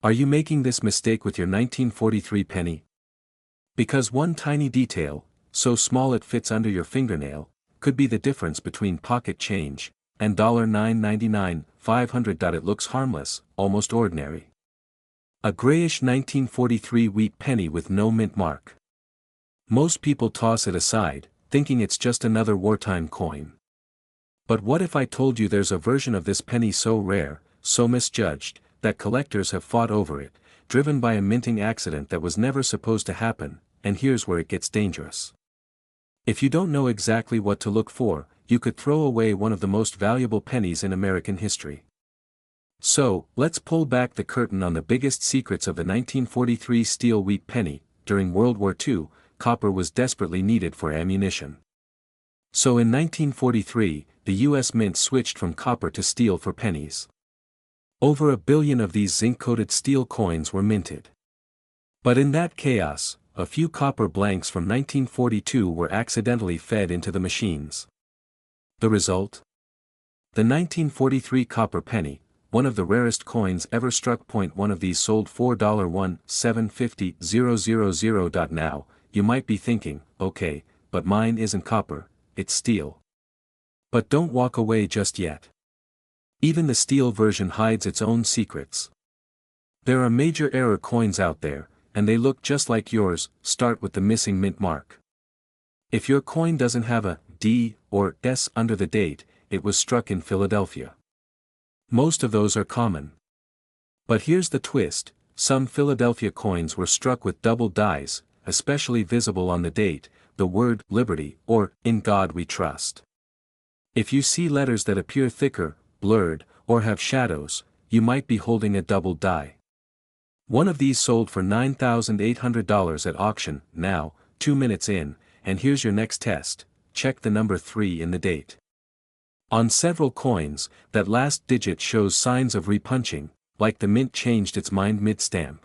Are you making this mistake with your 1943 penny? Because one tiny detail, so small it fits under your fingernail, could be the difference between pocket change and $9.99, 500. It looks harmless, almost ordinary. A grayish 1943 wheat penny with no mint mark. Most people toss it aside, thinking it's just another wartime coin. But what if I told you there's a version of this penny so rare, so misjudged, that collectors have fought over it, driven by a minting accident that was never supposed to happen, and here's where it gets dangerous. If you don't know exactly what to look for, you could throw away one of the most valuable pennies in American history. So, let's pull back the curtain on the biggest secrets of the 1943 steel wheat penny. During World War II, copper was desperately needed for ammunition. So in 1943, the U.S. Mint switched from copper to steel for pennies. Over 1 billion of these zinc-coated steel coins were minted. But in that chaos, a few copper blanks from 1942 were accidentally fed into the machines. The result? The 1943 copper penny, one of the rarest coins ever struck. One of these sold $4,175,000. Now, you might be thinking, okay, but mine isn't copper, it's steel. But don't walk away just yet. Even the steel version hides its own secrets. There are major error coins out there, and they look just like yours. Start with the missing mint mark. If your coin doesn't have a D or S under the date, it was struck in Philadelphia. Most of those are common. But here's the twist, some Philadelphia coins were struck with double dies, especially visible on the date, the word Liberty or In God We Trust. If you see letters that appear thicker, blurred, or have shadows, you might be holding a double die. One of these sold for $9,800 at auction. Now, 2 minutes in, and here's your next test, check the number 3 in the date. On several coins, that last digit shows signs of repunching, like the mint changed its mind mid-stamp.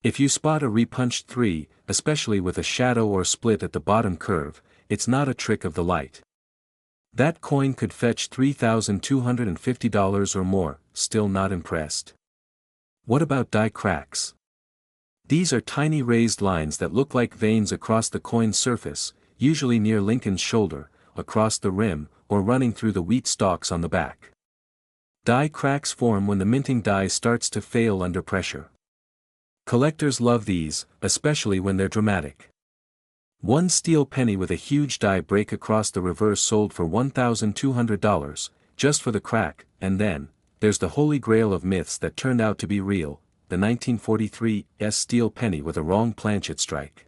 If you spot a repunched 3, especially with a shadow or split at the bottom curve, it's not a trick of the light. That coin could fetch $3,250 or more. Still not impressed? What about die cracks? These are tiny raised lines that look like veins across the coin's surface, usually near Lincoln's shoulder, across the rim, or running through the wheat stalks on the back. Die cracks form when the minting die starts to fail under pressure. Collectors love these, especially when they're dramatic. One steel penny with a huge die break across the reverse sold for $1,200, just for the crack. And then, there's the holy grail of myths that turned out to be real, the 1943 steel penny with a wrong planchet strike.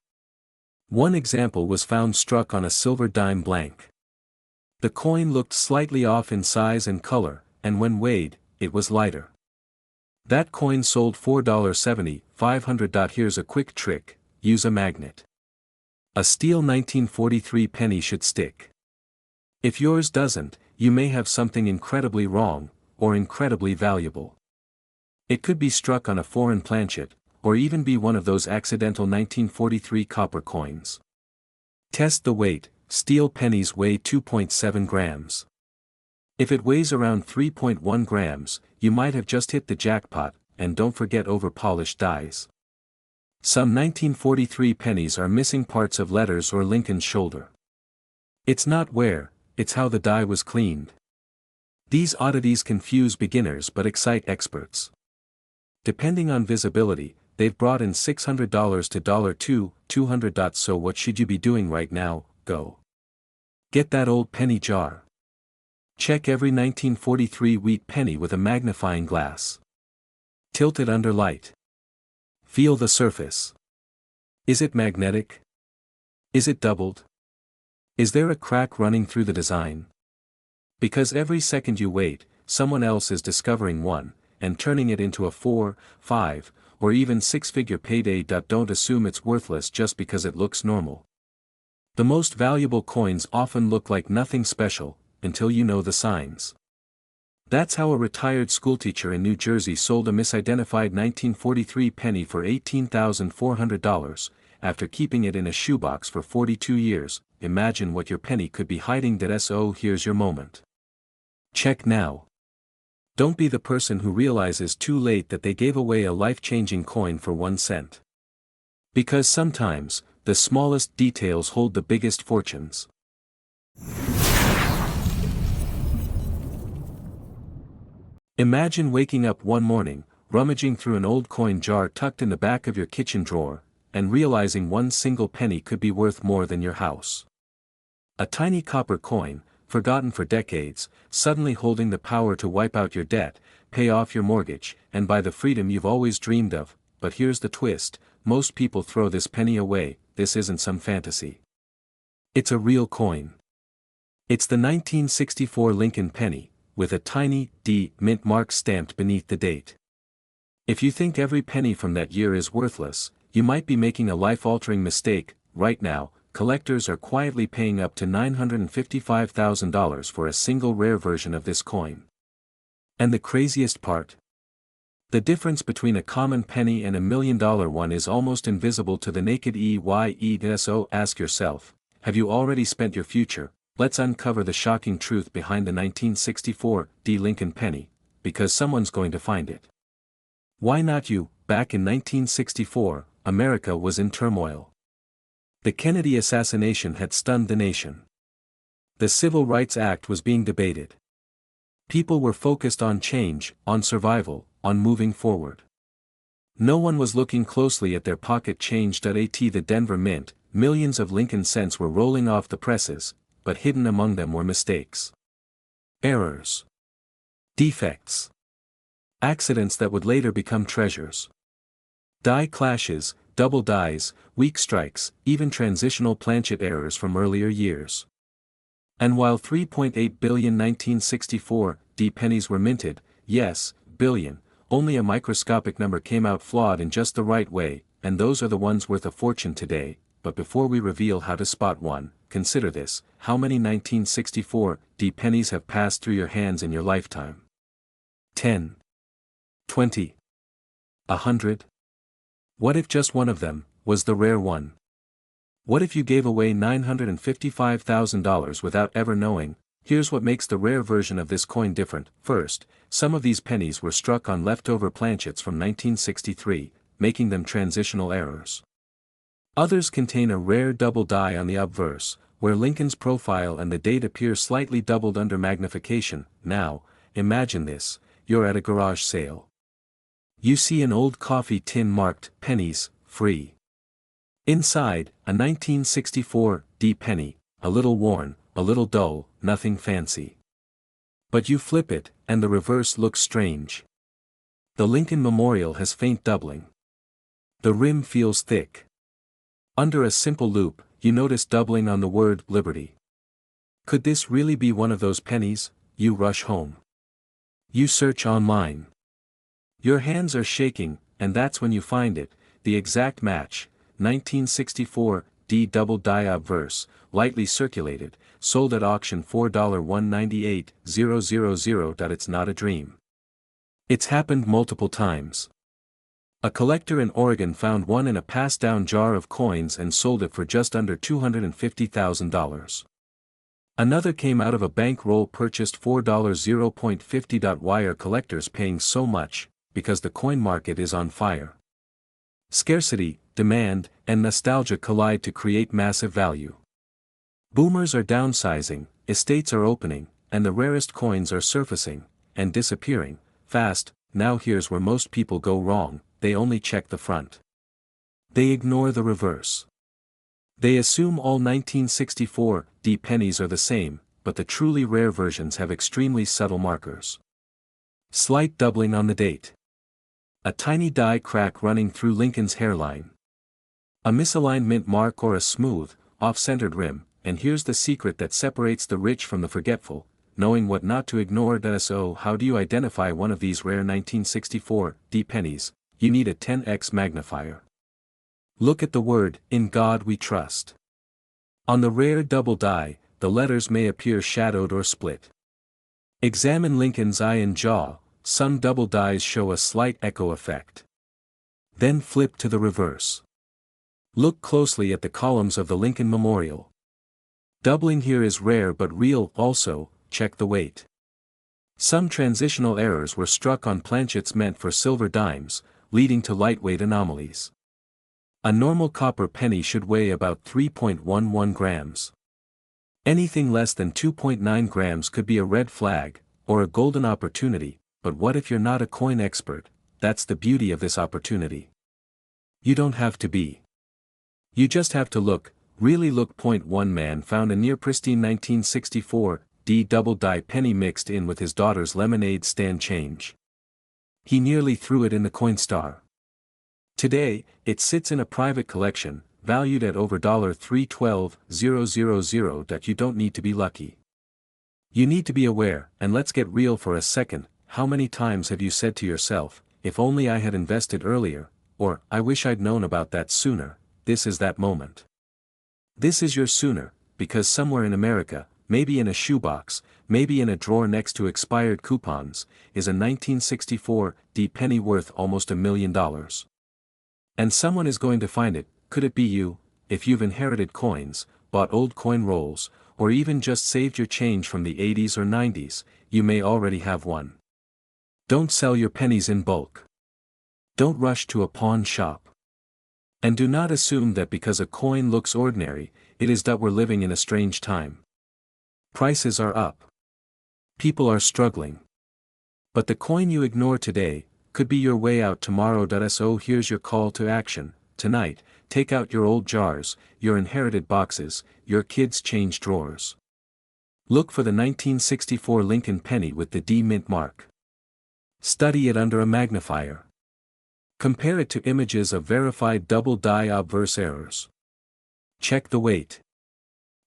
One example was found struck on a silver dime blank. The coin looked slightly off in size and color, and when weighed, it was lighter. That coin sold $4.70, 500. Here's a quick trick, use a magnet. A steel 1943 penny should stick. If yours doesn't, you may have something incredibly wrong, or incredibly valuable. It could be struck on a foreign planchet, or even be one of those accidental 1943 copper coins. Test the weight. Steel pennies weigh 2.7 grams. If it weighs around 3.1 grams, you might have just hit the jackpot, and don't forget over-polished dies. Some 1943 pennies are missing parts of letters or Lincoln's shoulder. It's not wear, it's how the die was cleaned. These oddities confuse beginners but excite experts. Depending on visibility, they've brought in $600 to $200. So what should you be doing right now? Go get that old penny jar. Check every 1943 wheat penny with a magnifying glass. Tilt it under light. Feel the surface. Is it magnetic? Is it doubled? Is there a crack running through the design? Because every second you wait, someone else is discovering one, and turning it into a 4, 5, or even 6-figure payday. Don't assume it's worthless just because it looks normal. The most valuable coins often look like nothing special, until you know the signs. That's how a retired schoolteacher in New Jersey sold a misidentified 1943 penny for $18,400, after keeping it in a shoebox for 42 years. Imagine what your penny could be hiding. So here's your moment. Check now. Don't be the person who realizes too late that they gave away a life-changing coin for 1 cent. Because sometimes, the smallest details hold the biggest fortunes. Imagine waking up one morning, rummaging through an old coin jar tucked in the back of your kitchen drawer, and realizing one single penny could be worth more than your house. A tiny copper coin, forgotten for decades, suddenly holding the power to wipe out your debt, pay off your mortgage, and buy the freedom you've always dreamed of. But here's the twist: most people throw this penny away. This isn't some fantasy. It's a real coin. It's the 1964 Lincoln penny, with a tiny D mint mark stamped beneath the date. If you think every penny from that year is worthless, you might be making a life-altering mistake. Right now, collectors are quietly paying up to $955,000 for a single rare version of this coin. And the craziest part? The difference between a common penny and $1 million one is almost invisible to the naked eye. So ask yourself, have you already spent your future? Let's uncover the shocking truth behind the 1964 D Lincoln penny, because someone's going to find it. Why not you? Back in 1964, America was in turmoil. The Kennedy assassination had stunned the nation. The Civil Rights Act was being debated. People were focused on change, on survival, on moving forward. No one was looking closely at their pocket change. At the Denver Mint, millions of Lincoln cents were rolling off the presses, but hidden among them were mistakes. Errors. Defects. Accidents that would later become treasures. Die clashes, double dies, weak strikes, even transitional planchet errors from earlier years. And while 3.8 billion 1964 D pennies were minted, yes, billion, only a microscopic number came out flawed in just the right way, and those are the ones worth a fortune today. But before we reveal how to spot one, consider this: how many 1964 D pennies have passed through your hands in your lifetime? 10. 20. 100? What if just one of them was the rare one? What if you gave away $955,000 without ever knowing? Here's what makes the rare version of this coin different. First, some of these pennies were struck on leftover planchets from 1963, making them transitional errors. Others contain a rare double die on the obverse, where Lincoln's profile and the date appear slightly doubled under magnification. Now, imagine this: you're at a garage sale. You see an old coffee tin marked "Pennies, free." Inside, a 1964 D penny, a little worn, a little dull, nothing fancy. But you flip it, and the reverse looks strange. The Lincoln Memorial has faint doubling. The rim feels thick. Under a simple loop, you notice doubling on the word "Liberty." Could this really be one of those pennies? You rush home. You search online. Your hands are shaking, and that's when you find it: the exact match, 1964 D double die obverse, lightly circulated, sold at auction $4,198,000. It's not a dream. It's happened multiple times. A collector in Oregon found one in a passed-down jar of coins and sold it for just under $250,000. Another came out of a bankroll purchased $4.50. Why are collectors paying so much? Because the coin market is on fire. Scarcity, demand, and nostalgia collide to create massive value. Boomers are downsizing, estates are opening, and the rarest coins are surfacing, and disappearing, fast. Now here's where most people go wrong: they only check the front. They ignore the reverse. They assume all 1964 D pennies are the same, but the truly rare versions have extremely subtle markers. Slight doubling on the date. A tiny die crack running through Lincoln's hairline. A misaligned mint mark or a smooth, off-centered rim. And here's the secret that separates the rich from the forgetful: knowing what not to ignore. So how do you identify one of these rare 1964 D pennies? You need a 10x magnifier. Look at the word "In God We Trust." On the rare double die, the letters may appear shadowed or split. Examine Lincoln's eye and jaw. Some double dies show a slight echo effect. Then flip to the reverse. Look closely at the columns of the Lincoln Memorial. Doubling here is rare but real. Also, check the weight. Some transitional errors were struck on planchets meant for silver dimes, leading to lightweight anomalies. A normal copper penny should weigh about 3.11 grams. Anything less than 2.9 grams could be a red flag, or a golden opportunity, but what if you're not a coin expert? That's the beauty of this opportunity. You don't have to be. You just have to look, really look. One man found a near pristine 1964 D double die penny mixed in with his daughter's lemonade stand change. He nearly threw it in the Coinstar. Today, it sits in a private collection, valued at over $312,000. You don't need to be lucky. You need to be aware, and let's get real for a second. How many times have you said to yourself, if only I had invested earlier, or, I wish I'd known about that sooner? This is that moment. This is your sooner, because somewhere in America, maybe in a shoebox, maybe in a drawer next to expired coupons, is a 1964 D penny worth almost $1 million. And someone is going to find it. Could it be you? If you've inherited coins, bought old coin rolls, or even just saved your change from the 80s or 90s, you may already have one. Don't sell your pennies in bulk. Don't rush to a pawn shop. And do not assume that because a coin looks ordinary, it is that we're living in a strange time. Prices are up. People are struggling. But the coin you ignore today could be your way out tomorrow. So here's your call to action. Tonight, take out your old jars, your inherited boxes, your kids' change drawers. Look for the 1964 Lincoln penny with the D mint mark. Study it under a magnifier. Compare it to images of verified double die obverse errors. Check the weight.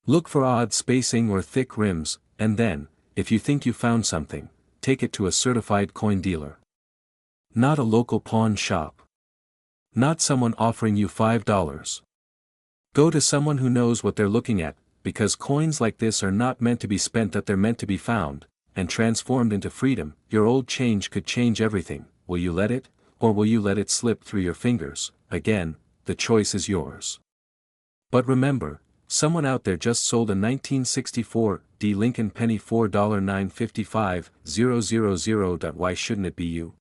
Look for odd spacing or thick rims, and then, if you think you found something, take it to a certified coin dealer. Not a local pawn shop. Not someone offering you $5. Go to someone who knows what they're looking at, because coins like this are not meant to be spent, that they're meant to be found, and transformed into freedom. Your old change could change everything. Will you let it, or will you let it slip through your fingers? Again, the choice is yours. But remember, someone out there just sold a 1964 D Lincoln penny $4,955,000. Why shouldn't it be you?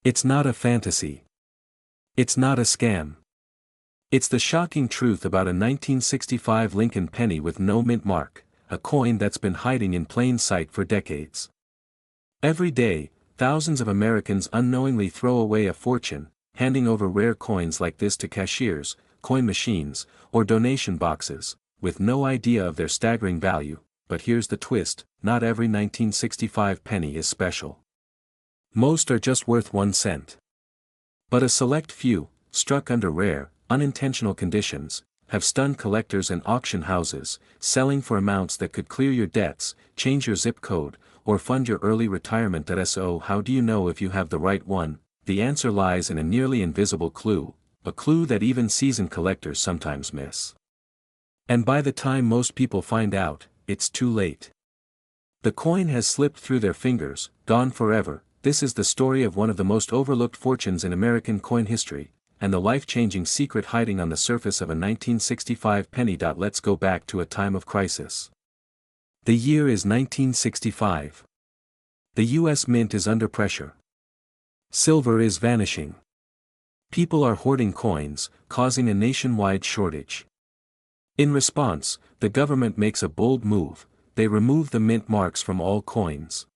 It's not a fantasy. It's not a scam. It's the shocking truth about a 1965 Lincoln penny with no mint mark, a coin that's been hiding in plain sight for decades. Every day, thousands of Americans unknowingly throw away a fortune, handing over rare coins like this to cashiers, coin machines, or donation boxes, with no idea of their staggering value. But here's the twist: not every 1965 penny is special. Most are just worth 1 cent. But a select few, struck under rare, unintentional conditions, have stunned collectors and auction houses, selling for amounts that could clear your debts, change your zip code, or fund your early retirement. So how do you know if you have the right one? The answer lies in a nearly invisible clue, a clue that even seasoned collectors sometimes miss. And by the time most people find out, it's too late. The coin has slipped through their fingers, gone forever. This is the story of one of the most overlooked fortunes in American coin history, and the life-changing secret hiding on the surface of a 1965 penny. Let's go back to a time of crisis. The year is 1965. The U.S. Mint is under pressure. Silver is vanishing. People are hoarding coins, causing a nationwide shortage. In response, the government makes a bold move: they remove the mint marks from all coins.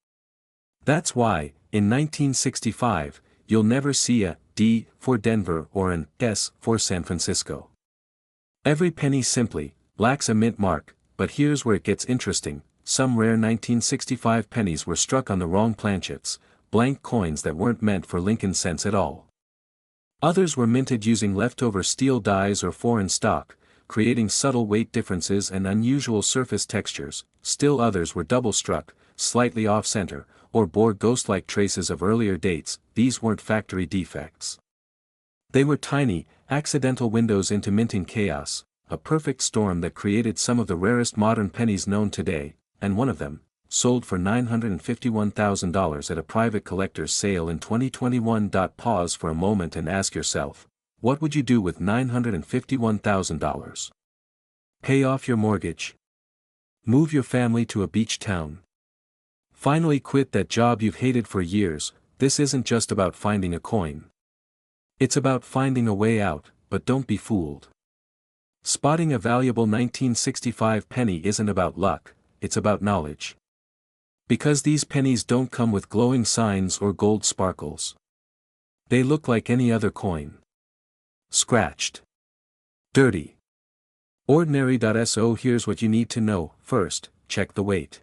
That's why, in 1965, you'll never see a D for Denver or an S for San Francisco. Every penny simply lacks a mint mark. But here's where it gets interesting: some rare 1965 pennies were struck on the wrong planchets, blank coins that weren't meant for Lincoln cents at all. Others were minted using leftover steel dies or foreign stock, creating subtle weight differences and unusual surface textures. Still others were double-struck, slightly off-center, or bore ghost-like traces of earlier dates. These weren't factory defects. They were tiny, accidental windows into minting chaos, a perfect storm that created some of the rarest modern pennies known today, and one of them, sold for $951,000 at a private collector's sale in 2021. Pause for a moment and ask yourself, what would you do with $951,000? Pay off your mortgage? Move your family to a beach town? Finally quit that job you've hated for years. This isn't just about finding a coin. It's about finding a way out, but don't be fooled. Spotting a valuable 1965 penny isn't about luck, it's about knowledge. Because these pennies don't come with glowing signs or gold sparkles. They look like any other coin. Scratched. Dirty. Ordinary. So here's what you need to know. First, check the weight.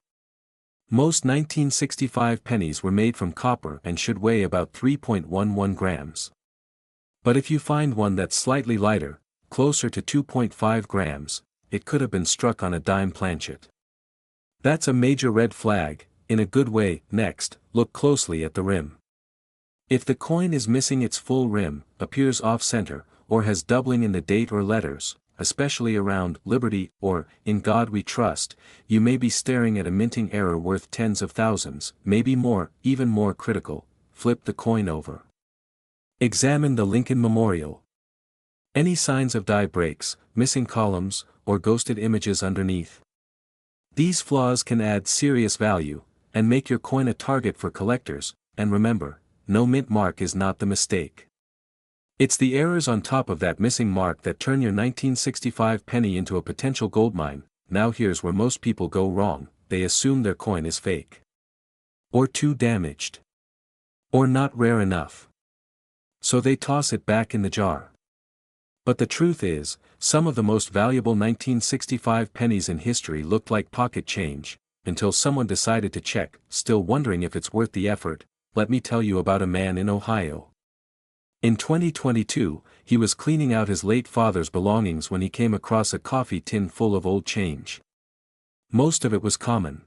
Most 1965 pennies were made from copper and should weigh about 3.11 grams. But if you find one that's slightly lighter, closer to 2.5 grams, it could have been struck on a dime planchet. That's a major red flag, in a good way. Next, look closely at the rim. If the coin is missing its full rim, appears off-center, or has doubling in the date or letters, especially around Liberty or In God We Trust, you may be staring at a minting error worth tens of thousands, maybe more. Even more critical, flip the coin over. Examine the Lincoln Memorial. Any signs of die breaks, missing columns, or ghosted images underneath? These flaws can add serious value, and make your coin a target for collectors. And remember, no mint mark is not the mistake. It's the errors on top of that missing mark that turn your 1965 penny into a potential goldmine. Now here's where most people go wrong: they assume their coin is fake. Or too damaged. Or not rare enough. So they toss it back in the jar. But the truth is, some of the most valuable 1965 pennies in history looked like pocket change, until someone decided to check. Still wondering if it's worth the effort? Let me tell you about a man in Ohio. In 2022, he was cleaning out his late father's belongings when he came across a coffee tin full of old change. Most of it was common.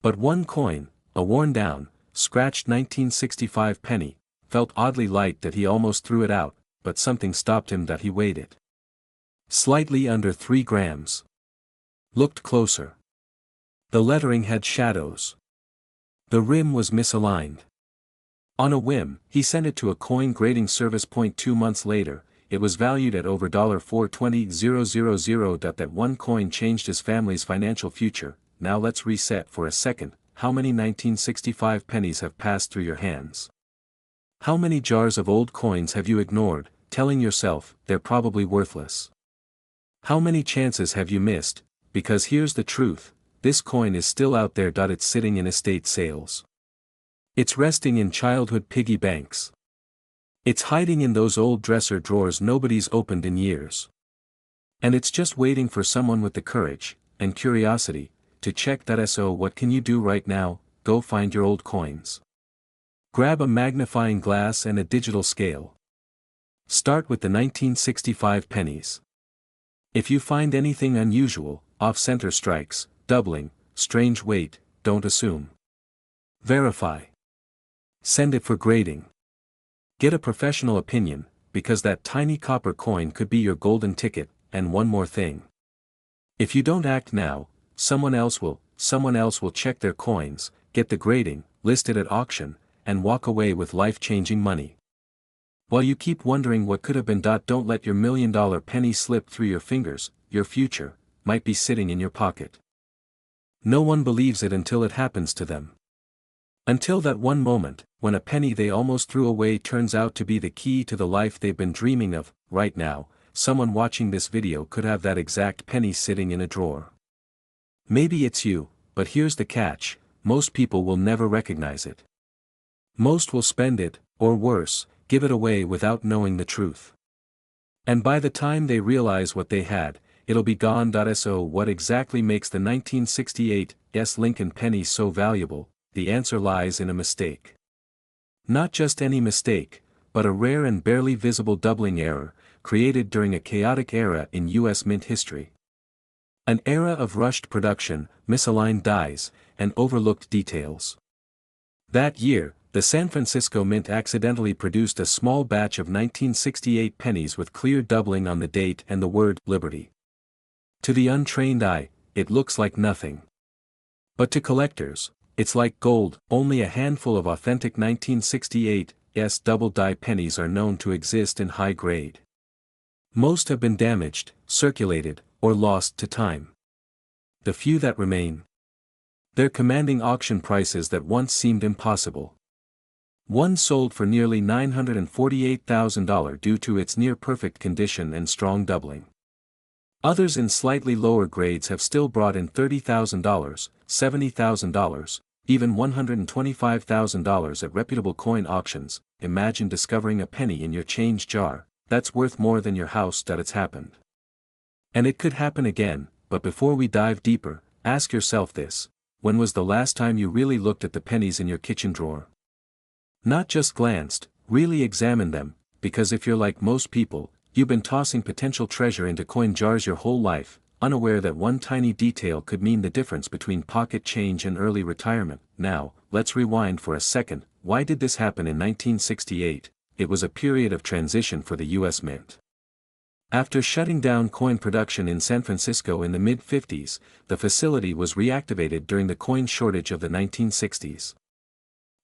But one coin, a worn-down, scratched 1965 penny, felt oddly light that he almost threw it out, but something stopped him. That he weighed it. Slightly under 3 grams. Looked closer. The lettering had shadows. The rim was misaligned. On a whim, he sent it to a coin grading service. 2 months later, it was valued at over $420,000. That one coin changed his family's financial future. Now let's reset for a second. How many 1965 pennies have passed through your hands? How many jars of old coins have you ignored, telling yourself they're probably worthless? How many chances have you missed? Because here's the truth, this coin is still out there. It's sitting in estate sales. It's resting in childhood piggy banks. It's hiding in those old dresser drawers nobody's opened in years. And it's just waiting for someone with the courage and curiosity to check that. So what can you do right now? Go find your old coins. Grab a magnifying glass and a digital scale. Start with the 1965 pennies. If you find anything unusual, off-center strikes, doubling, strange weight, don't assume. Verify. Send it for grading. Get a professional opinion, because that tiny copper coin could be your golden ticket. And one more thing. If you don't act now, someone else will check their coins, get the grading, list it at auction, and walk away with life-changing money. While you keep wondering what could have been. Don't let your $1 million penny slip through your fingers. Your future might be sitting in your pocket. No one believes it until it happens to them. Until that one moment, when a penny they almost threw away turns out to be the key to the life they've been dreaming of. Right now, someone watching this video could have that exact penny sitting in a drawer. Maybe it's you, but here's the catch: most people will never recognize it. Most will spend it, or worse, give it away without knowing the truth. And by the time they realize what they had, it'll be gone. So what exactly makes the 1968 Lincoln penny so valuable? The answer lies in a mistake. Not just any mistake, but a rare and barely visible doubling error, created during a chaotic era in U.S. mint history. An era of rushed production, misaligned dies, and overlooked details. That year, the San Francisco Mint accidentally produced a small batch of 1968 pennies with clear doubling on the date and the word Liberty. To the untrained eye, it looks like nothing. But to collectors, it's like gold. Only a handful of authentic 1968 double-die pennies are known to exist in high grade. Most have been damaged, circulated, or lost to time. The few that remain, They're commanding auction prices that once seemed impossible. One sold for nearly $948,000 due to its near-perfect condition and strong doubling. Others in slightly lower grades have still brought in $30,000, $70,000, even $125,000 at reputable coin auctions. Imagine discovering a penny in your change jar, that's worth more than your house. It's happened. And it could happen again, but before we dive deeper, ask yourself this: when was the last time you really looked at the pennies in your kitchen drawer? Not just glanced, really examined them, because if you're like most people, you've been tossing potential treasure into coin jars your whole life, unaware that one tiny detail could mean the difference between pocket change and early retirement. Now, let's rewind for a second. Why did this happen in 1968? It was a period of transition for the U.S. Mint. After shutting down coin production in San Francisco in the mid-50s, the facility was reactivated during the coin shortage of the 1960s.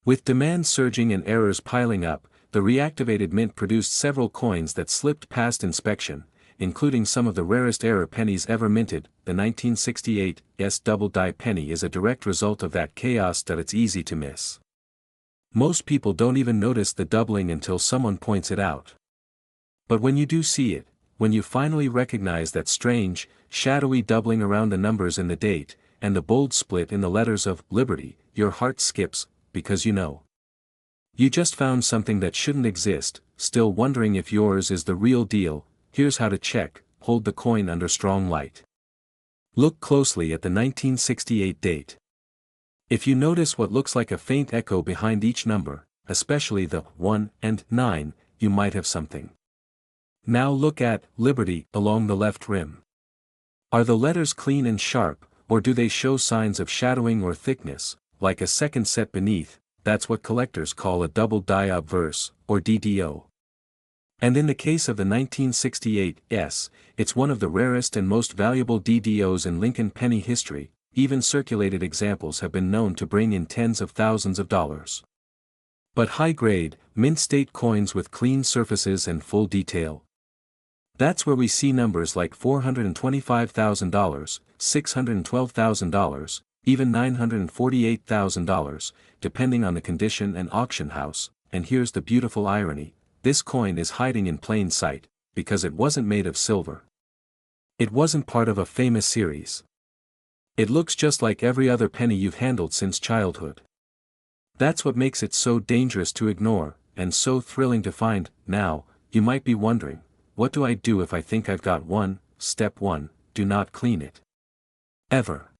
With demand surging and errors piling up, the reactivated mint produced several coins that slipped past inspection, including some of the rarest error pennies ever minted. The 1968 double die penny is a direct result of that chaos. It's easy to miss. Most people don't even notice the doubling until someone points it out. But when you do see it, when you finally recognize that strange, shadowy doubling around the numbers in the date, and the bold split in the letters of Liberty, your heart skips, because you know. You just found something that shouldn't exist. Still wondering if yours is the real deal? Here's how to check. Hold the coin under strong light. Look closely at the 1968 date. If you notice what looks like a faint echo behind each number, especially the 1 and 9, you might have something. Now look at Liberty along the left rim. Are the letters clean and sharp, or do they show signs of shadowing or thickness, like a second set beneath? That's what collectors call a double die obverse, or DDO. And in the case of the 1968 it's one of the rarest and most valuable DDOs in Lincoln penny history. Even circulated examples have been known to bring in tens of thousands of dollars. But high-grade, mint state coins with clean surfaces and full detail. That's where we see numbers like $425,000, $612,000, even $948,000, depending on the condition and auction house. And here's the beautiful irony: this coin is hiding in plain sight, because it wasn't made of silver. It wasn't part of a famous series. It looks just like every other penny you've handled since childhood. That's what makes it so dangerous to ignore, and so thrilling to find. Now, you might be wondering, what do I do if I think I've got one? Step 1, do not clean it. Ever.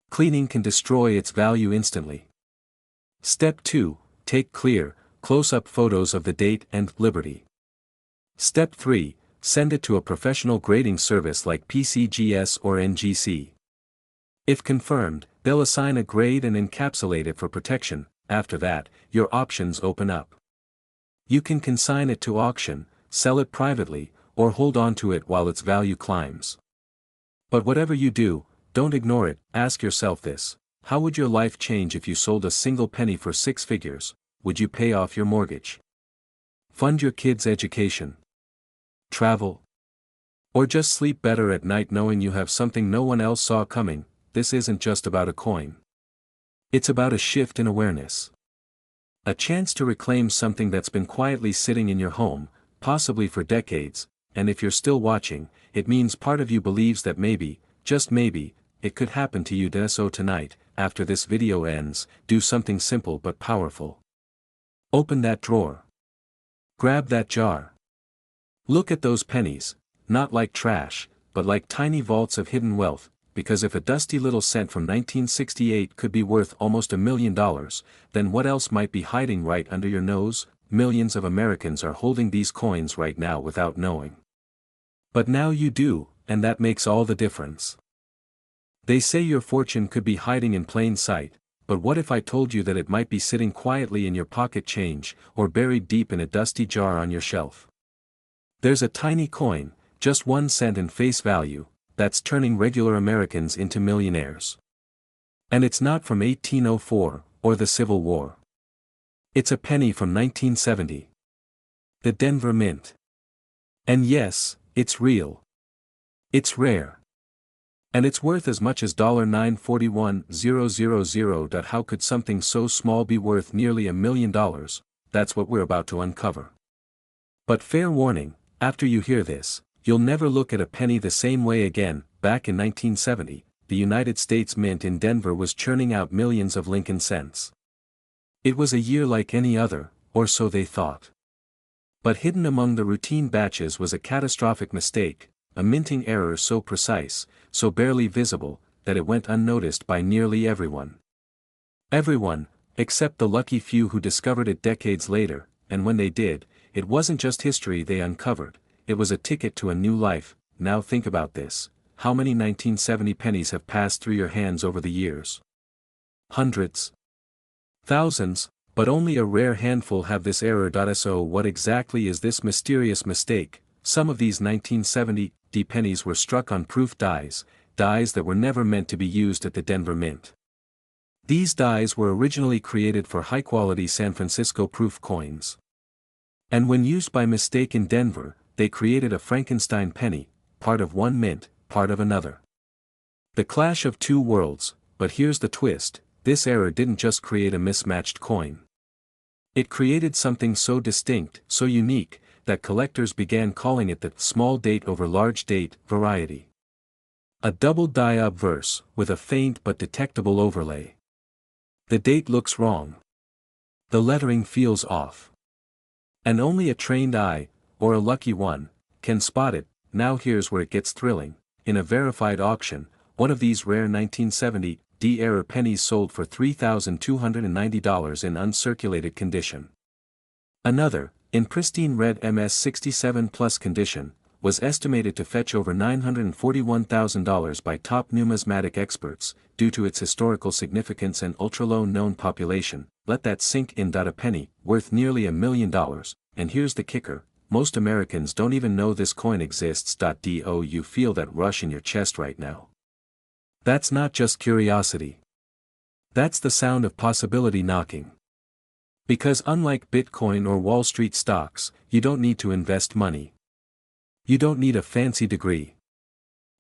Cleaning can destroy its value instantly. Step 2, take clear, close-up photos of the date and Liberty. Step 3, send it to a professional grading service like PCGS or NGC. If confirmed, they'll assign a grade and encapsulate it for protection. After that, your options open up. You can consign it to auction, sell it privately, or hold on to it while its value climbs. But whatever you do, don't ignore it. Ask yourself this: how would your life change if you sold a single penny for 6 figures? Would you pay off your mortgage? Fund your kids' education? Travel? Or just sleep better at night knowing you have something no one else saw coming? This isn't just about a coin. It's about a shift in awareness. A chance to reclaim something that's been quietly sitting in your home, possibly for decades, and if you're still watching, it means part of you believes that maybe, just maybe, it could happen to you. So tonight, after this video ends, do something simple but powerful. Open that drawer. Grab that jar. Look at those pennies, not like trash, but like tiny vaults of hidden wealth. Because if a dusty little cent from 1968 could be worth almost $1 million, then what else might be hiding right under your nose? Millions of Americans are holding these coins right now without knowing. But now you do, and that makes all the difference. They say your fortune could be hiding in plain sight, but what if I told you that it might be sitting quietly in your pocket change, or buried deep in a dusty jar on your shelf? There's a tiny coin, just 1 cent in face value, that's turning regular Americans into millionaires. And it's not from 1804, or the Civil War. It's a penny from 1970. The Denver Mint. And yes, it's real. It's rare. And it's worth as much as $941,000. How could something so small be worth nearly $1 million? That's what we're about to uncover. But fair warning, after you hear this, you'll never look at a penny the same way again. Back in 1970, the United States Mint in Denver was churning out millions of Lincoln cents. It was a year like any other, or so they thought. But hidden among the routine batches was a catastrophic mistake, a minting error so precise, so barely visible, that it went unnoticed by nearly everyone. Everyone, except the lucky few who discovered it decades later, and when they did, it wasn't just history they uncovered, it was a ticket to a new life. Now think about this, how many 1970 pennies have passed through your hands over the years? Hundreds. Thousands, but only a rare handful have this error. So what exactly is this mysterious mistake? Some of these 1970 pennies were struck on proof dies that were never meant to be used at the Denver Mint. These dies were originally created for high-quality San Francisco proof coins. And when used by mistake in Denver, they created a Frankenstein penny, part of one mint, part of another. The clash of two worlds, but here's the twist, this error didn't just create a mismatched coin. It created something so distinct, so unique, that collectors began calling it the small date over large date variety. A double die obverse, with a faint but detectable overlay. The date looks wrong. The lettering feels off. And only a trained eye, or a lucky one, can spot it. Now here's where it gets thrilling. In a verified auction, one of these rare 1970 error pennies sold for $3,290 in uncirculated condition. Another, in pristine red MS67 plus condition, was estimated to fetch over $941,000 by top numismatic experts, due to its historical significance and ultra-low known population. Let that sink in. A penny, worth nearly $1 million, and here's the kicker, most Americans don't even know this coin exists. Do you feel that rush in your chest right now? That's not just curiosity. That's the sound of possibility knocking. Because unlike Bitcoin or Wall Street stocks, you don't need to invest money. You don't need a fancy degree.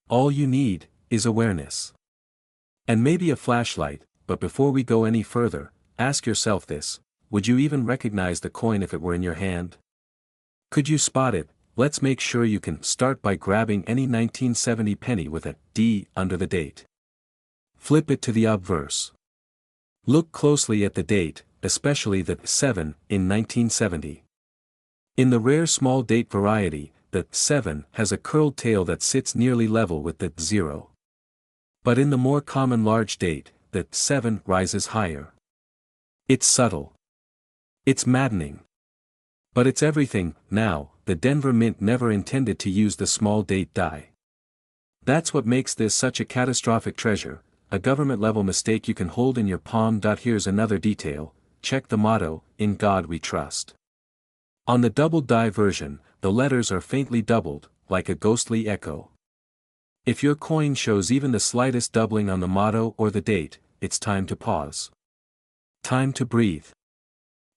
All you need is awareness. And maybe a flashlight. But before we go any further, ask yourself this, would you even recognize the coin if it were in your hand? Could you spot it? Let's make sure you can. Start by grabbing any 1970 penny with a D under the date. Flip it to the obverse. Look closely at the date, especially the 7 in 1970. In the rare small date variety, the 7 has a curled tail that sits nearly level with the 0. But in the more common large date, the 7 rises higher. It's subtle. It's maddening. But it's everything. Now, the Denver Mint never intended to use the small date die. That's what makes this such a catastrophic treasure, a government-level mistake you can hold in your palm. Here's another detail, check the motto, "In God We Trust." On the double die version, the letters are faintly doubled, like a ghostly echo. If your coin shows even the slightest doubling on the motto or the date, it's time to pause. Time to breathe.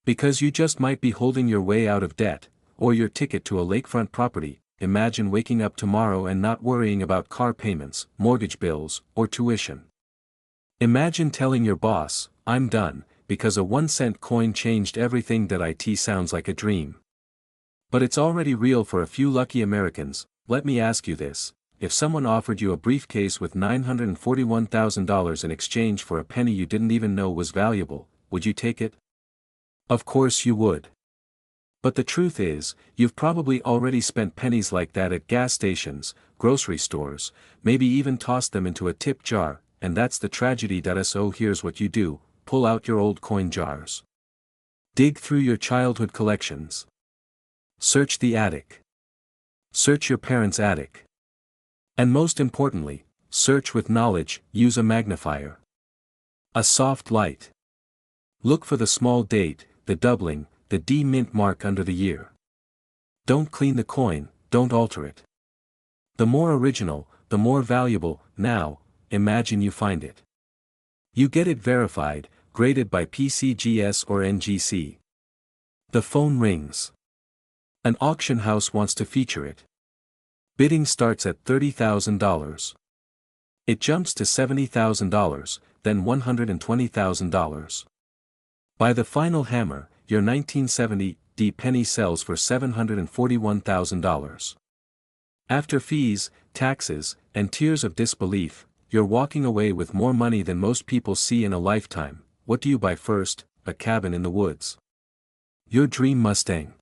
Because you just might be holding your way out of debt, or your ticket to a lakefront property. Imagine waking up tomorrow and not worrying about car payments, mortgage bills, or tuition. Imagine telling your boss, "I'm done, because a 1-cent coin changed everything." It sounds like a dream. But it's already real for a few lucky Americans. Let me ask you this, if someone offered you a briefcase with $941,000 in exchange for a penny you didn't even know was valuable, would you take it? Of course you would. But the truth is, you've probably already spent pennies like that at gas stations, grocery stores, maybe even tossed them into a tip jar, and that's the tragedy. So here's what you do, pull out your old coin jars. Dig through your childhood collections. Search the attic. Search your parents' attic. And most importantly, search with knowledge. Use a magnifier. A soft light. Look for the small date, the doubling, the D mint mark under the year. Don't clean the coin, don't alter it. The more original, the more valuable. Now, imagine you find it. You get it verified, graded by PCGS or NGC. The phone rings. An auction house wants to feature it. Bidding starts at $30,000. It jumps to $70,000, then $120,000. By the final hammer, your 1970 penny sells for $741,000. After fees, taxes, and tears of disbelief, you're walking away with more money than most people see in a lifetime. What do you buy first? A cabin in the woods. Your dream Mustang.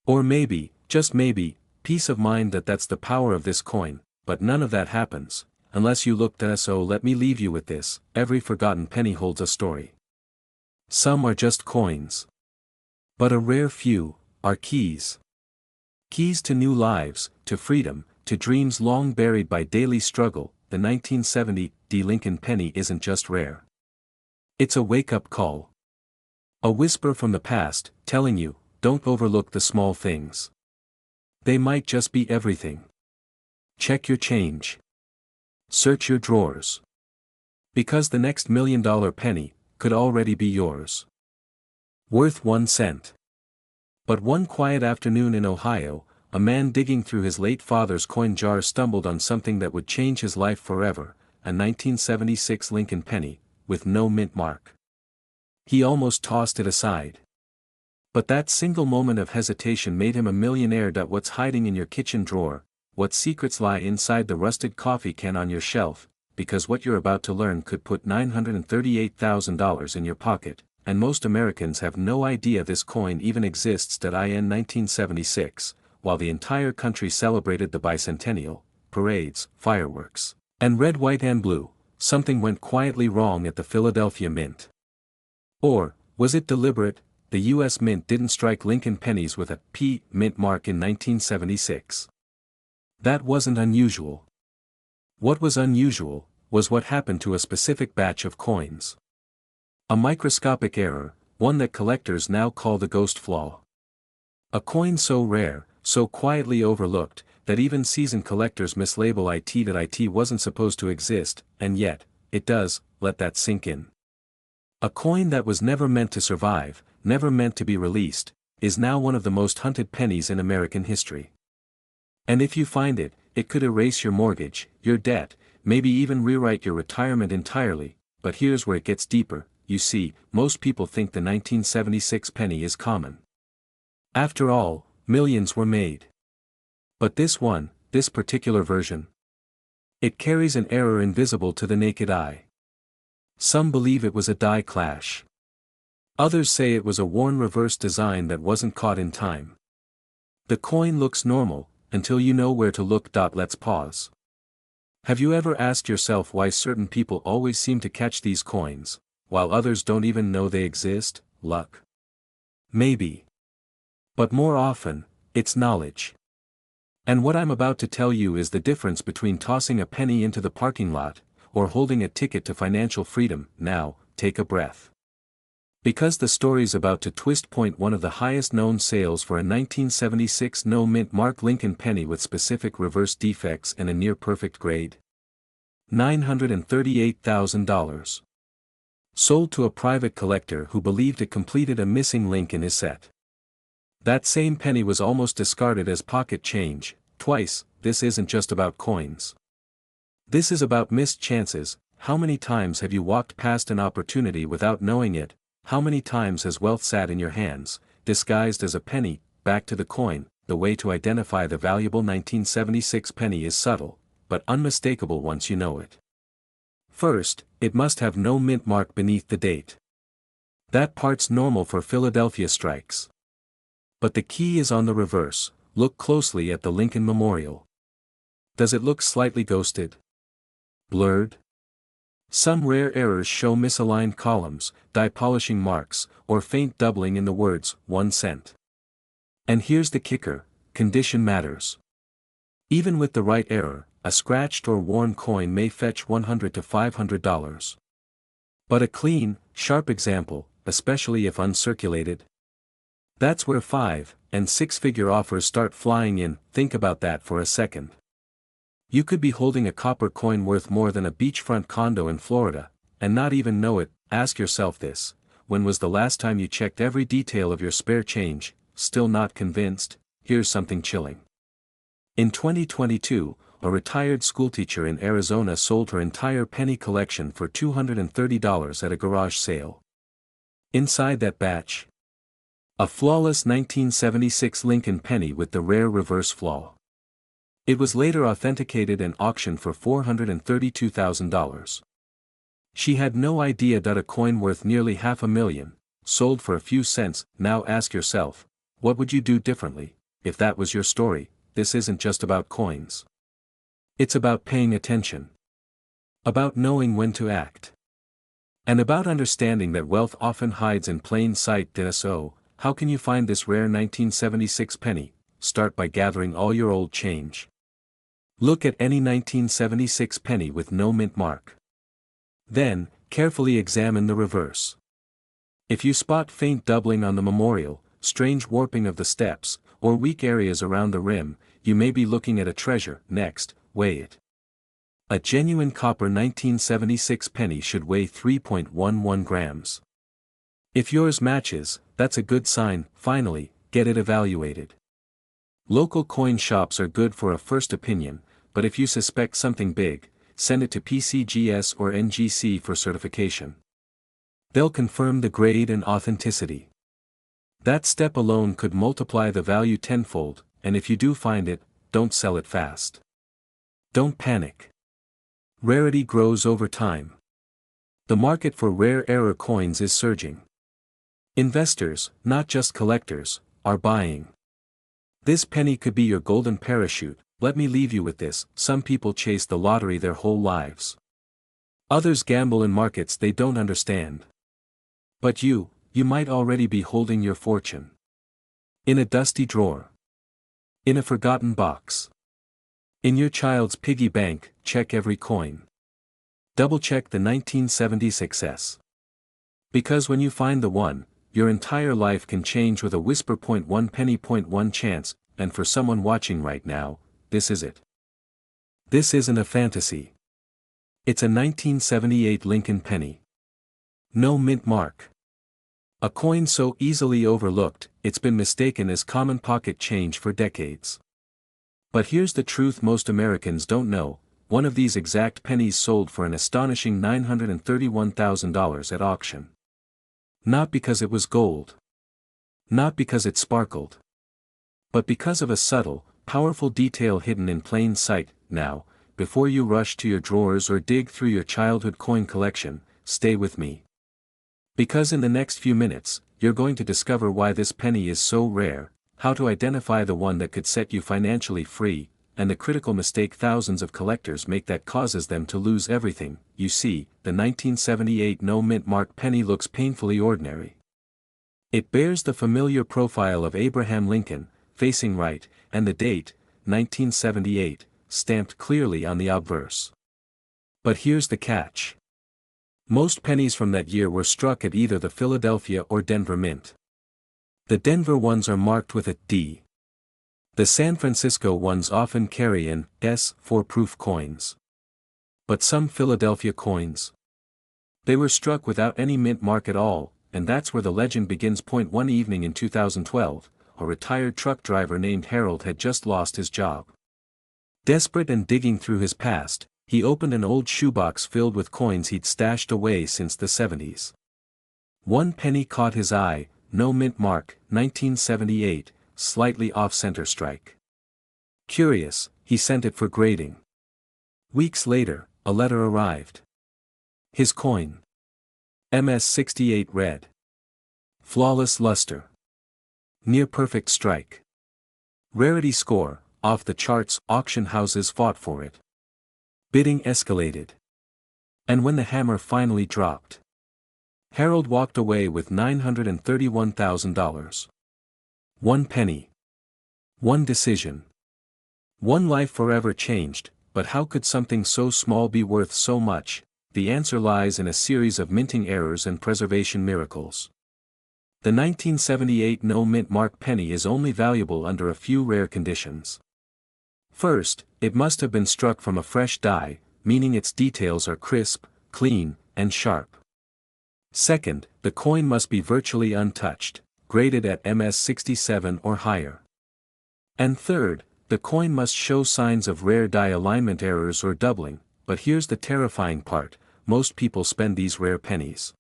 Or maybe, just maybe, peace of mind that's the power of this coin, but none of that happens, unless you look at. So let me leave you with this: every forgotten penny holds a story. Some are just coins. But a rare few are keys. Keys to new lives, to freedom, to dreams long buried by daily struggle. The 1970 Lincoln penny isn't just rare. It's a wake-up call. A whisper from the past, telling you, don't overlook the small things. They might just be everything. Check your change. Search your drawers. Because the next $1 million penny could already be yours. Worth 1 cent. But one quiet afternoon in Ohio, a man digging through his late father's coin jar stumbled on something that would change his life forever: a 1976 Lincoln penny, with no mint mark. He almost tossed it aside. But that single moment of hesitation made him a millionaire. What's hiding in your kitchen drawer? What secrets lie inside the rusted coffee can on your shelf? Because what you're about to learn could put $938,000 in your pocket, and most Americans have no idea this coin even exists. In 1976, while the entire country celebrated the bicentennial, parades, fireworks, and red, white and blue, something went quietly wrong at the Philadelphia Mint. Or, was it deliberate? The U.S. Mint didn't strike Lincoln pennies with a P mint mark in 1976. That wasn't unusual. What was unusual was what happened to a specific batch of coins. A microscopic error, one that collectors now call the ghost flaw. A coin so rare, so quietly overlooked, that even seasoned collectors mislabel it. That it wasn't supposed to exist, and yet, it does. Let that sink in. A coin that was never meant to survive, never meant to be released, is now one of the most hunted pennies in American history. And if you find it, it could erase your mortgage, your debt, maybe even rewrite your retirement entirely. But here's where it gets deeper. You see, most people think the 1976 penny is common. After all, millions were made. But this one, this particular version, it carries an error invisible to the naked eye. Some believe it was a die clash. Others say it was a worn reverse design that wasn't caught in time. The coin looks normal, until you know where to look. Let's pause. Have you ever asked yourself why certain people always seem to catch these coins, while others don't even know they exist? Luck? Maybe. But more often, it's knowledge. And what I'm about to tell you is the difference between tossing a penny into the parking lot, or holding a ticket to financial freedom. Now, take a breath. Because the story's about to twist. One of the highest known sales for a 1976 no mint mark Lincoln penny with specific reverse defects and a near perfect grade. $938,000. Sold to a private collector who believed it completed a missing link in his set. That same penny was almost discarded as pocket change, twice. This isn't just about coins. This is about missed chances. How many times have you walked past an opportunity without knowing it? How many times has wealth sat in your hands, disguised as a penny? Back to the coin. The way to identify the valuable 1976 penny is subtle, but unmistakable once you know it. First, it must have no mint mark beneath the date. That part's normal for Philadelphia strikes. But the key is on the reverse. Look closely at the Lincoln Memorial. Does it look slightly ghosted? Blurred? Some rare errors show misaligned columns, die polishing marks, or faint doubling in the words, 1 cent. And here's the kicker: condition matters. Even with the right error, a scratched or worn coin may fetch $100 to $500. But a clean, sharp example, especially if uncirculated, that's where 5- and 6-figure offers start flying in. Think about that for a second. You could be holding a copper coin worth more than a beachfront condo in Florida, and not even know it. Ask yourself this: when was the last time you checked every detail of your spare change? Still not convinced? Here's something chilling. In 2022, a retired schoolteacher in Arizona sold her entire penny collection for $230 at a garage sale. Inside that batch, a flawless 1976 Lincoln penny with the rare reverse flaw. It was later authenticated and auctioned for $432,000. She had no idea that a coin worth nearly $500,000, sold for a few cents. Now ask yourself, what would you do differently, if that was your story? This isn't just about coins. It's about paying attention. About knowing when to act. And about understanding that wealth often hides in plain sight. So, how can you find this rare 1976 penny? Start by gathering all your old change. Look at any 1976 penny with no mint mark. Then, carefully examine the reverse. If you spot faint doubling on the memorial, strange warping of the steps, or weak areas around the rim, you may be looking at a treasure. Next, weigh it. A genuine copper 1976 penny should weigh 3.11 grams. If yours matches, that's a good sign. Finally, get it evaluated. Local coin shops are good for a first opinion, but if you suspect something big, send it to PCGS or NGC for certification. They'll confirm the grade and authenticity. That step alone could multiply the value tenfold, and if you do find it, don't sell it fast. Don't panic. Rarity grows over time. The market for rare error coins is surging. Investors, not just collectors, are buying. This penny could be your golden parachute. Let me leave you with this: some people chase the lottery their whole lives. Others gamble in markets they don't understand. But you might already be holding your fortune. In a dusty drawer. In a forgotten box. In your child's piggy bank. Check every coin. Double-check the 1970 success. Because when you find the one, your entire life can change with a whisper. 1 penny, 1 chance, and for someone watching right now, this is it. This isn't a fantasy. It's a 1978 Lincoln penny. No mint mark. A coin so easily overlooked, it's been mistaken as common pocket change for decades. But here's the truth most Americans don't know: one of these exact pennies sold for an astonishing $931,000 at auction. Not because it was gold. Not because it sparkled. But because of a subtle, powerful detail hidden in plain sight. Now, before you rush to your drawers or dig through your childhood coin collection, stay with me. Because in the next few minutes, you're going to discover why this penny is so rare, how to identify the one that could set you financially free, and the critical mistake thousands of collectors make that causes them to lose everything. You see, the 1978 no mint mark penny looks painfully ordinary. It bears the familiar profile of Abraham Lincoln, facing right, and the date, 1978, stamped clearly on the obverse. But here's the catch. Most pennies from that year were struck at either the Philadelphia or Denver Mint. The Denver ones are marked with a D. The San Francisco ones often carry an S for proof coins. But some Philadelphia coins, they were struck without any mint mark at all, and that's where the legend begins. One evening in 2012, a retired truck driver named Harold had just lost his job. Desperate and digging through his past, he opened an old shoebox filled with coins he'd stashed away since the 70s. One penny caught his eye: no mint mark, 1978, slightly off-center strike. Curious, he sent it for grading. Weeks later, a letter arrived. His coin. MS-68 red. Flawless luster. Near perfect strike. Rarity score, off the charts. Auction houses fought for it. Bidding escalated. And when the hammer finally dropped, Harold walked away with $931,000. One penny. One decision. One life forever changed. But how could something so small be worth so much? The answer lies in a series of minting errors and preservation miracles. The 1978 no mint mark penny is only valuable under a few rare conditions. First, it must have been struck from a fresh die, meaning its details are crisp, clean, and sharp. Second, the coin must be virtually untouched, graded at MS-67 or higher. And third, The coin must show signs of rare die alignment errors or doubling, but here's the terrifying part: most people spend these rare pennies.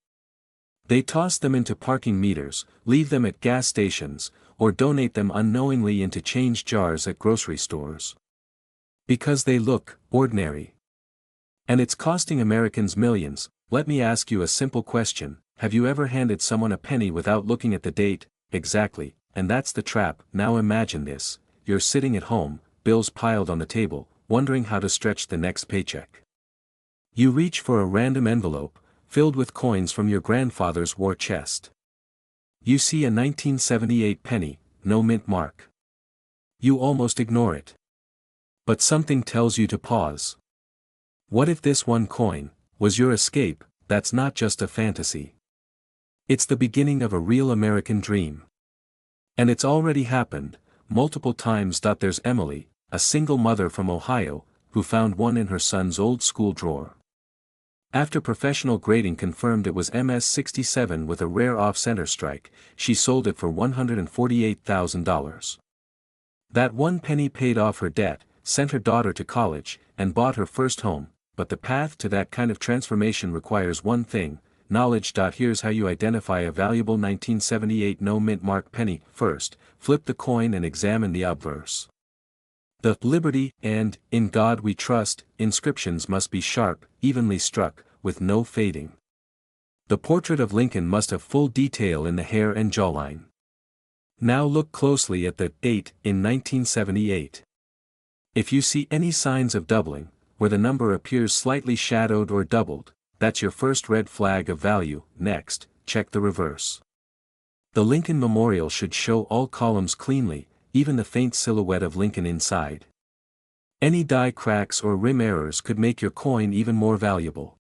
They toss them into parking meters, leave them at gas stations, or donate them unknowingly into change jars at grocery stores. Because they look ordinary. And it's costing Americans millions. Let me ask you a simple question: have you ever handed someone a penny without looking at the date? Exactly, and that's the trap. Now imagine this: you're sitting at home, bills piled on the table, wondering how to stretch the next paycheck. You reach for a random envelope, filled with coins from your grandfather's war chest. You see a 1978 penny, no mint mark. You almost ignore it. But something tells you to pause. What if this one coin was your escape? That's not just a fantasy. It's the beginning of a real American dream. And it's already happened multiple times. There's Emily, a single mother from Ohio, who found one in her son's old school drawer. After professional grading confirmed it was MS-67 with a rare off-center strike, she sold it for $148,000. That one penny paid off her debt, sent her daughter to college, and bought her first home. But the path to that kind of transformation requires one thing: knowledge. Here's how you identify a valuable 1978 no mint mark penny. First, flip the coin and examine the obverse. The "Liberty" and "In God We Trust" inscriptions must be sharp, evenly struck, with no fading. The portrait of Lincoln must have full detail in the hair and jawline. Now look closely at the date in 1978. If you see any signs of doubling, where the number appears slightly shadowed or doubled, that's your first red flag of value. Next, check the reverse. The Lincoln Memorial should show all columns cleanly, even the faint silhouette of Lincoln inside. Any die cracks or rim errors could make your coin even more valuable.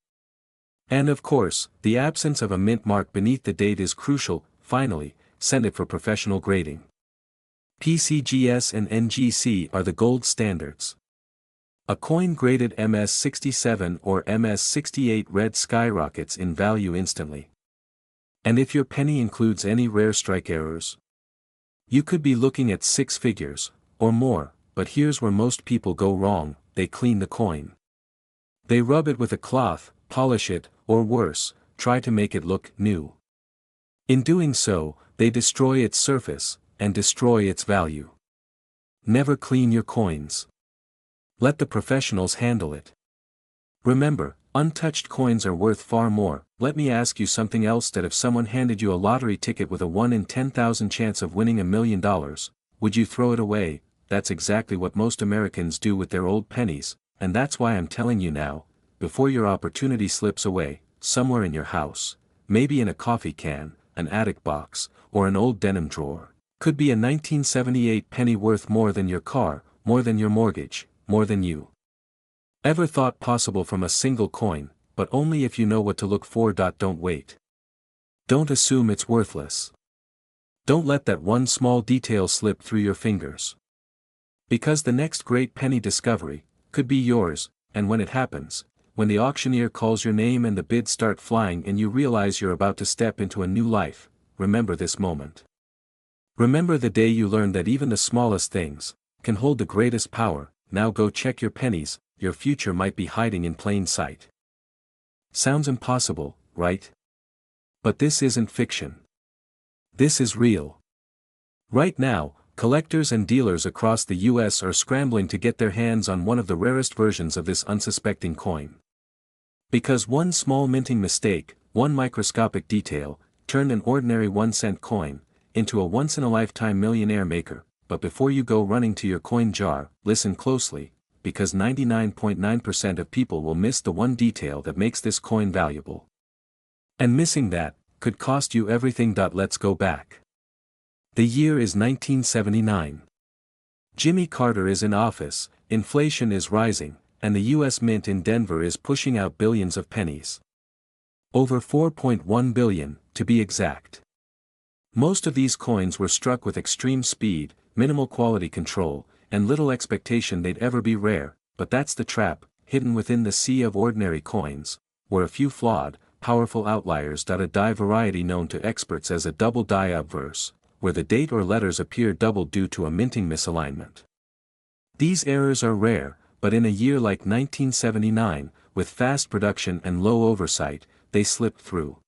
And of course, the absence of a mint mark beneath the date is crucial. Finally, send it for professional grading. PCGS and NGC are the gold standards. A coin graded MS-67 or MS-68 red skyrockets in value instantly. And if your penny includes any rare strike errors, you could be looking at six figures, or more. But here's where most people go wrong: they clean the coin. They rub it with a cloth, polish it, or worse, try to make it look new. In doing so, they destroy its surface, and destroy its value. Never clean your coins. Let the professionals handle it. Remember, untouched coins are worth far more. Let me ask you something else: that if someone handed you a lottery ticket with a 1 in 10,000 chance of winning $1 million, would you throw it away? That's exactly what most Americans do with their old pennies, and that's why I'm telling you now, before your opportunity slips away, somewhere in your house, maybe in a coffee can, an attic box, or an old denim drawer, could be a 1978 penny worth more than your car, more than your mortgage, more than you ever thought possible from a single coin, but only if you know what to look for. Don't wait. Don't assume it's worthless. Don't let that one small detail slip through your fingers. Because the next great penny discovery could be yours, and when it happens, when the auctioneer calls your name and the bids start flying and you realize you're about to step into a new life, remember this moment. Remember the day you learned that even the smallest things can hold the greatest power. Now go check your pennies. Your future might be hiding in plain sight. Sounds impossible, right? But this isn't fiction. This is real. Right now, collectors and dealers across the US are scrambling to get their hands on one of the rarest versions of this unsuspecting coin. Because one small minting mistake, one microscopic detail, turned an ordinary 1-cent coin into a once-in-a-lifetime millionaire maker. But before you go running to your coin jar, listen closely, because 99.9% of people will miss the one detail that makes this coin valuable. And missing that could cost you everything. Let's go back. The year is 1979. Jimmy Carter is in office, inflation is rising, and the US Mint in Denver is pushing out billions of pennies. Over 4.1 billion, to be exact. Most of these coins were struck with extreme speed, minimal quality control, and little expectation they'd ever be rare. But that's the trap: hidden within the sea of ordinary coins were a few flawed, powerful outliers. A die variety known to experts as a double die obverse, where the date or letters appear doubled due to a minting misalignment. These errors are rare, but in a year like 1979, with fast production and low oversight, they slipped through.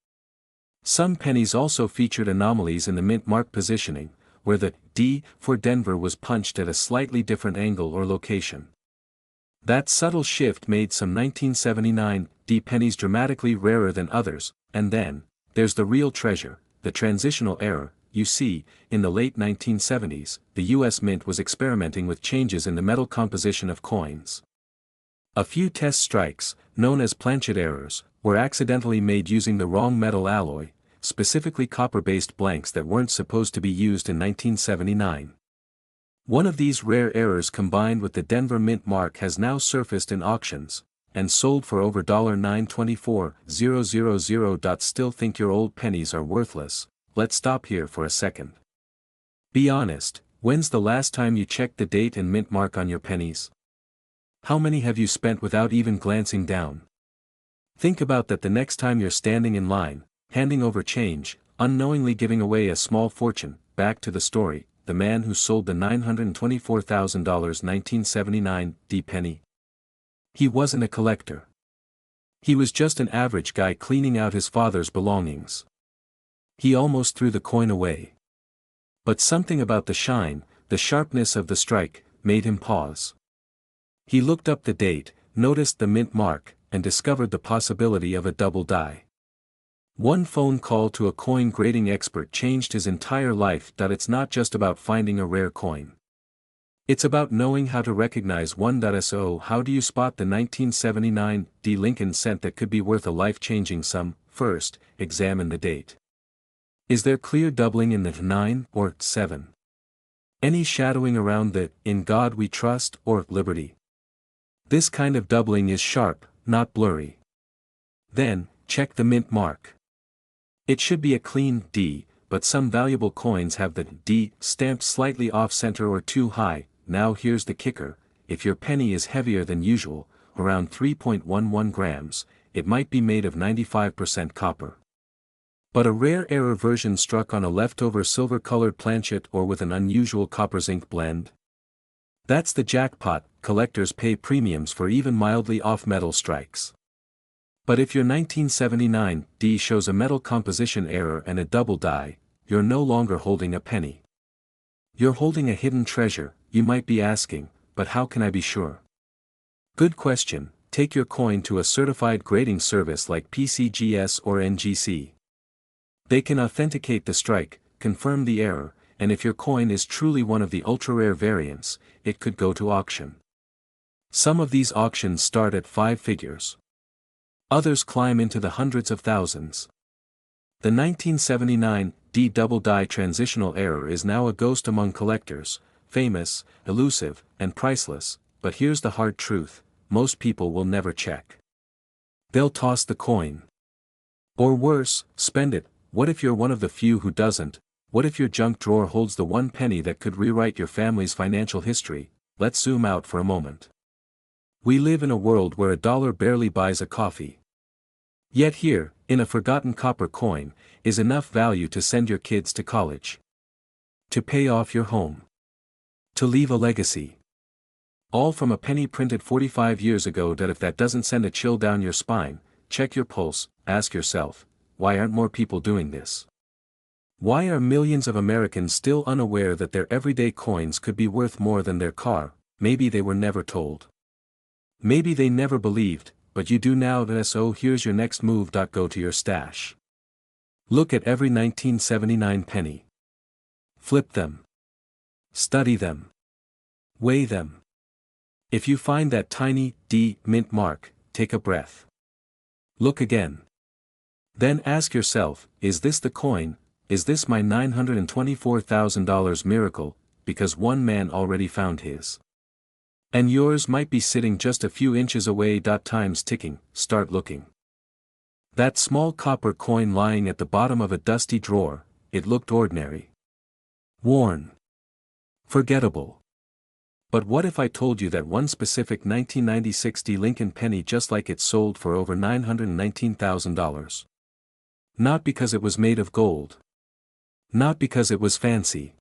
Some pennies also featured anomalies in the mint mark positioning, where the D for Denver was punched at a slightly different angle or location. That subtle shift made some 1979 D pennies dramatically rarer than others, and then, there's the real treasure, the transitional error. You see, in the late 1970s, the US Mint was experimenting with changes in the metal composition of coins. A few test strikes, known as planchet errors, were accidentally made using the wrong metal alloy, specifically copper-based blanks that weren't supposed to be used in 1979. One of these rare errors combined with the Denver Mint mark has now surfaced in auctions, and sold for over $924,000. Still think your old pennies are worthless? Let's stop here for a second. Be honest, when's the last time you checked the date and mint mark on your pennies? How many have you spent without even glancing down? Think about that the next time you're standing in line, handing over change, unknowingly giving away a small fortune. Back to the story, the man who sold the $924,000 1979 D penny. He wasn't a collector. He was just an average guy cleaning out his father's belongings. He almost threw the coin away. But something about the shine, the sharpness of the strike, made him pause. He looked up the date, noticed the mint mark, and discovered the possibility of a double die. One phone call to a coin grading expert changed his entire life. It's not just about finding a rare coin. It's about knowing how to recognize one. So how do you spot the 1979 D Lincoln cent that could be worth a life-changing sum? First, examine the date. Is there clear doubling in the 9 or 7? Any shadowing around the "In God We Trust" or "Liberty"? This kind of doubling is sharp, not blurry. Then, check the mint mark. It should be a clean D, but some valuable coins have the D stamped slightly off-center or too high. Now here's the kicker: if your penny is heavier than usual, around 3.11 grams, it might be made of 95% copper. But a rare error version struck on a leftover silver-colored planchet or with an unusual copper-zinc blend? That's the jackpot. Collectors pay premiums for even mildly off metal strikes. But if your 1979 D shows a metal composition error and a double die, you're no longer holding a penny. You're holding a hidden treasure. You might be asking, but how can I be sure? Good question. Take your coin to a certified grading service like PCGS or NGC. They can authenticate the strike, confirm the error, and if your coin is truly one of the ultra-rare variants, it could go to auction. Some of these auctions start at 5 figures. Others climb into the hundreds of thousands. The 1979 D double die transitional error is now a ghost among collectors, famous, elusive, and priceless, but here's the hard truth: most people will never check. They'll toss the coin. Or worse, spend it. What if you're one of the few who doesn't? What if your junk drawer holds the one penny that could rewrite your family's financial history? Let's zoom out for a moment. We live in a world where a dollar barely buys a coffee. Yet here, in a forgotten copper coin, is enough value to send your kids to college. To pay off your home. To leave a legacy. All from a penny printed 45 years ago. If that doesn't send a chill down your spine, check your pulse, ask yourself, why aren't more people doing this? Why are millions of Americans still unaware that their everyday coins could be worth more than their car? Maybe they were never told. Maybe they never believed, but you do now. So here's your next move. Go to your stash. Look at every 1979 penny. Flip them. Study them. Weigh them. If you find that tiny D mint mark, take a breath. Look again. Then ask yourself, is this the coin? Is this my $924,000 miracle? Because one man already found his. And yours might be sitting just a few inches away. Time's ticking. Start looking. That small copper coin lying at the bottom of a dusty drawer, it looked ordinary. Worn. Forgettable. But what if I told you that one specific 1996 D Lincoln penny just like it sold for over $919,000? Not because it was made of gold. Not because it was fancy.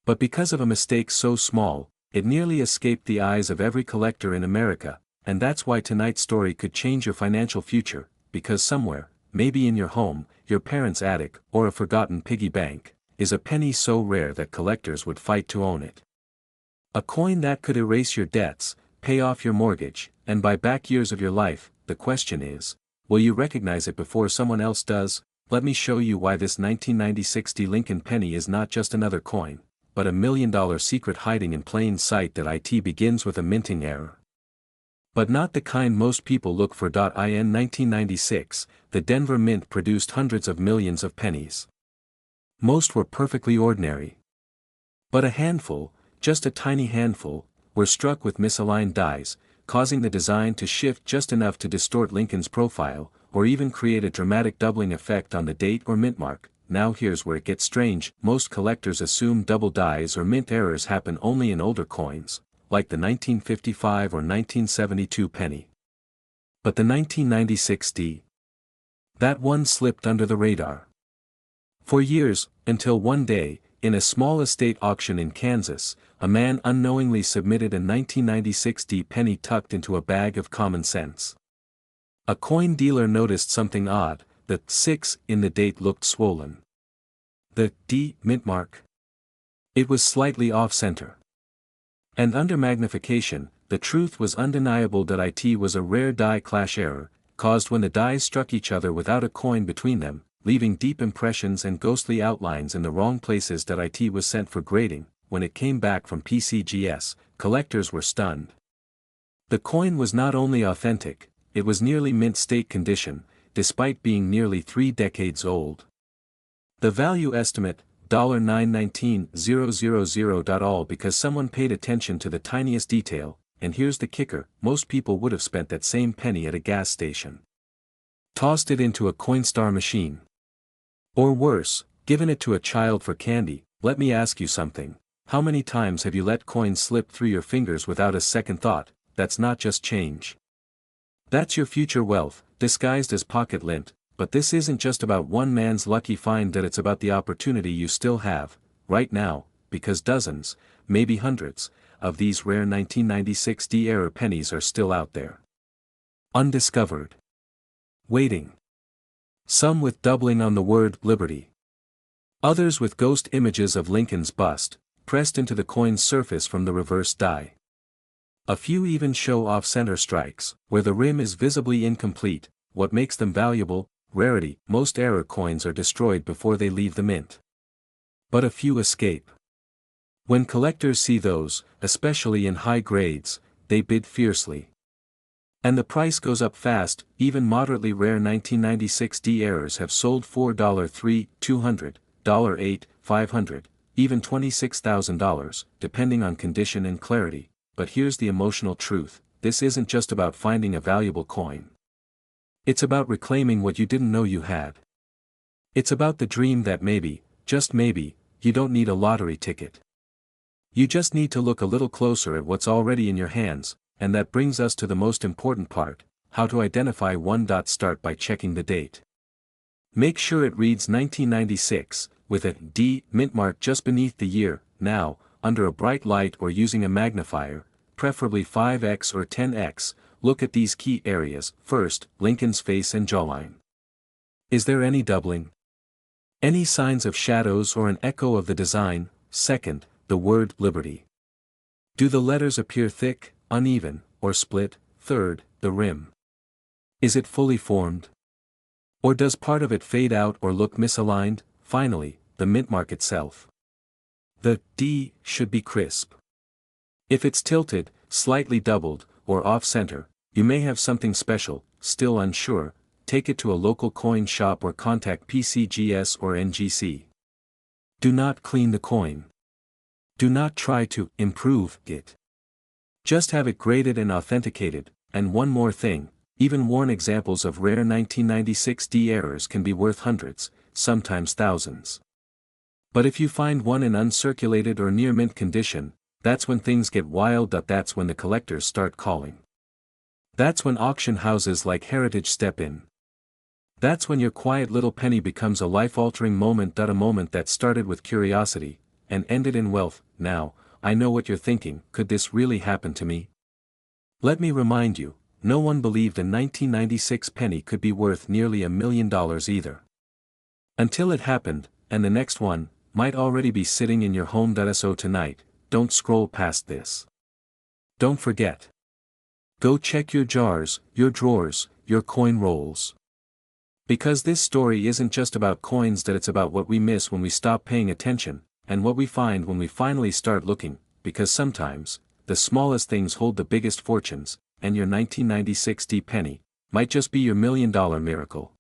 But because of a mistake so small, It nearly escaped the eyes of every collector in America, and that's why tonight's story could change your financial future, because somewhere, maybe in your home, your parents' attic, or a forgotten piggy bank, is a penny so rare that collectors would fight to own it. A coin that could erase your debts, pay off your mortgage, and buy back years of your life. The question is, will you recognize it before someone else does? Let me show you why this 1996 Lincoln penny is not just another coin, but $1 million secret hiding in plain sight. That it begins with a minting error. But not the kind most people look for. In 1996, the Denver Mint produced hundreds of millions of pennies. Most were perfectly ordinary. But a handful, just a tiny handful, were struck with misaligned dies, causing the design to shift just enough to distort Lincoln's profile, or even create a dramatic doubling effect on the date or mint mark. Now here's where it gets strange. Most collectors assume double dies or mint errors happen only in older coins, like the 1955 or 1972 penny. But the 1996 D? That one slipped under the radar. For years, until one day, in a small estate auction in Kansas, a man unknowingly submitted a 1996 D penny tucked into a bag of common sense. A coin dealer noticed something odd. The 6 in the date looked swollen. The D mint mark, it was slightly off-center. And under magnification, the truth was undeniable. That it was a rare die clash error, caused when the dies struck each other without a coin between them, leaving deep impressions and ghostly outlines in the wrong places. That it was sent for grading. When it came back from PCGS, collectors were stunned. The coin was not only authentic, it was nearly mint state condition, despite being nearly 3 decades old. The value estimate, $919,000. All because someone paid attention to the tiniest detail, and here's the kicker: most people would have spent that same penny at a gas station. Tossed it into a Coinstar machine. Or worse, given it to a child for candy. Let me ask you something. How many times have you let coins slip through your fingers without a second thought? That's not just change. That's your future wealth, disguised as pocket lint. But this isn't just about one man's lucky find. That it's about the opportunity you still have, right now, because dozens, maybe hundreds, of these rare 1996 D error pennies are still out there. Undiscovered. Waiting. Some with doubling on the word liberty. Others with ghost images of Lincoln's bust, pressed into the coin's surface from the reverse die. A few even show off-center strikes, where the rim is visibly incomplete. What makes them valuable? Rarity. Most error coins are destroyed before they leave the mint. But a few escape. When collectors see those, especially in high grades, they bid fiercely. And the price goes up fast. Even moderately rare 1996 D errors have sold for $3, $200, $8, $500, even $26,000, depending on condition and clarity. But here's the emotional truth: this isn't just about finding a valuable coin. It's about reclaiming what you didn't know you had. It's about the dream that maybe, just maybe, you don't need a lottery ticket. You just need to look a little closer at what's already in your hands. And that brings us to the most important part: how to identify one. Start by checking the date. Make sure it reads 1996, with a D mint mark just beneath the year. Now, under a bright light or using a magnifier, preferably 5x or 10x, look at these key areas. First, Lincoln's face and jawline. Is there any doubling? Any signs of shadows or an echo of the design? Second, the word liberty. Do the letters appear thick, uneven, or split? Third, the rim. Is it fully formed? Or does part of it fade out or look misaligned? Finally, the mint mark itself. The D should be crisp. If it's tilted, slightly doubled, or off-center, you may have something special. Still unsure? Take it to a local coin shop or contact PCGS or NGC. Do not clean the coin. Do not try to improve it. Just have it graded and authenticated. And one more thing: even worn examples of rare 1996 D errors can be worth hundreds, sometimes thousands. But if you find one in uncirculated or near mint condition, that's when things get wild. That's when the collectors start calling. That's when auction houses like Heritage step in. That's when your quiet little penny becomes a life-altering moment. A moment that started with curiosity, and ended in wealth. Now, I know what you're thinking, could this really happen to me? Let me remind you, no one believed a 1996 penny could be worth nearly $1 million either. Until it happened, and the next one might already be sitting in your home. So tonight, don't scroll past this. Don't forget. Go check your jars, your drawers, your coin rolls. Because this story isn't just about coins, that it's about what we miss when we stop paying attention, and what we find when we finally start looking, because sometimes, the smallest things hold the biggest fortunes, and your 1996 penny might just be your $1 million miracle.